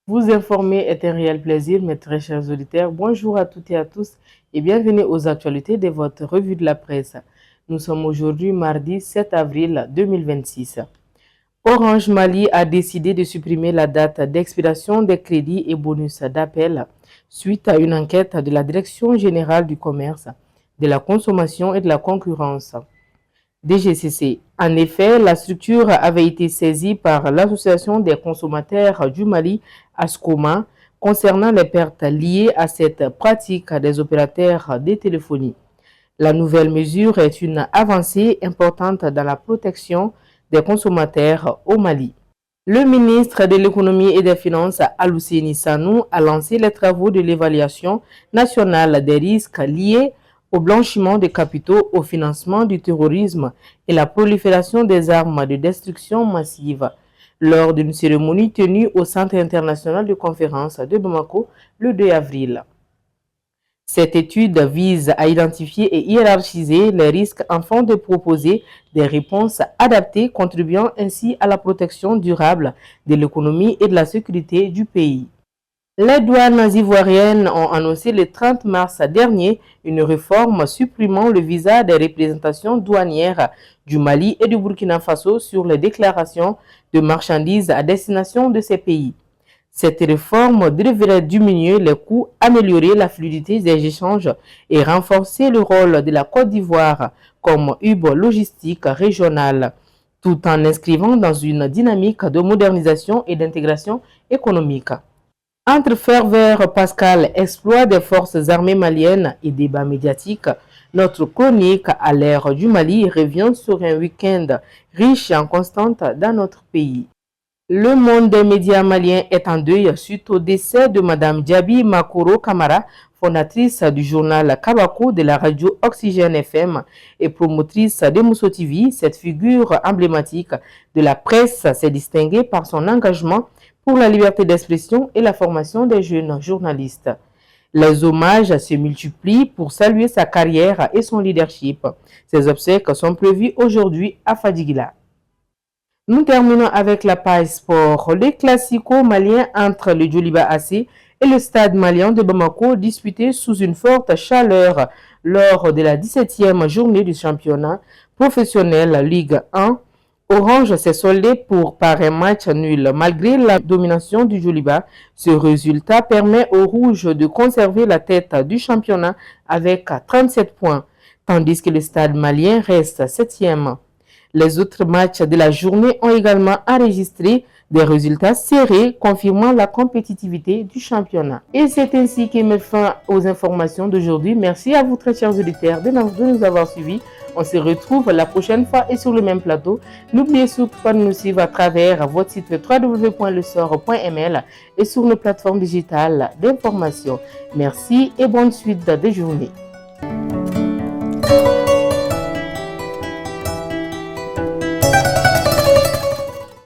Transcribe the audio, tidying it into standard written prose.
Vous informer est un réel plaisir, mes très chers auditeurs. Bonjour à toutes et à tous et bienvenue aux actualités de votre revue de la presse. Nous sommes aujourd'hui mardi 7 avril 2026. Orange Mali a décidé de supprimer la date d'expiration des crédits et bonus d'appel suite à une enquête de la Direction générale du commerce, de la consommation et de la concurrence. DGCC. En effet, la structure avait été saisie par l'Association des consommateurs du Mali, ASCOMA, concernant les pertes liées à cette pratique des opérateurs de téléphonie. La nouvelle mesure est une avancée importante dans la protection des consommateurs au Mali. Le ministre de l'Économie et des Finances, Alousséni Sanou, a lancé les travaux de l'évaluation nationale des risques liés au blanchiment des capitaux, au financement du terrorisme et la prolifération des armes de destruction massive lors d'une cérémonie tenue au Centre international de conférence de Bamako le 2 avril. Cette étude vise à identifier et hiérarchiser les risques afin de proposer des réponses adaptées, contribuant ainsi à la protection durable de l'économie et de la sécurité du pays. Les douanes ivoiriennes ont annoncé le 30 mars dernier une réforme supprimant le visa des représentations douanières du Mali et du Burkina Faso sur les déclarations de marchandises à destination de ces pays. Cette réforme devrait diminuer les coûts, améliorer la fluidité des échanges et renforcer le rôle de la Côte d'Ivoire comme hub logistique régional, tout en inscrivant dans une dynamique de modernisation et d'intégration économique. Entre ferveur Pascal, exploit des forces armées maliennes et débat médiatique, notre chronique à l'ère du Mali revient sur un week-end riche en constantes dans notre pays. Le monde des médias maliens est en deuil suite au décès de Mme Diaby Makoro Kamara, fondatrice du journal Kabako de la radio Oxygène FM et promotrice de Mousso TV. Cette figure emblématique de la presse s'est distinguée par son engagement pour la liberté d'expression et la formation des jeunes journalistes. Les hommages se multiplient pour saluer sa carrière et son leadership. Ses obsèques sont prévues aujourd'hui à Fadjiguila. Nous terminons avec la page sport. Les classicos maliens entre le Djoliba AC et le stade malien de Bamako disputés sous une forte chaleur lors de la 17e journée du championnat professionnel Ligue 1. Orange s'est soldé par un match nul. Malgré la domination du Djoliba, ce résultat permet aux Rouges de conserver la tête du championnat avec 37 points, tandis que le stade malien reste 7e. Les autres matchs de la journée ont également enregistré des résultats serrés, confirmant la compétitivité du championnat. Et c'est ainsi qu'il met fin aux informations d'aujourd'hui. Merci à vous, très chers auditeurs, de nous avoir suivis. On se retrouve la prochaine fois et sur le même plateau. N'oubliez surtout pas de nous suivre à travers votre site www.lesor.ml et sur nos plateformes digitales d'information. Merci et bonne suite de journée.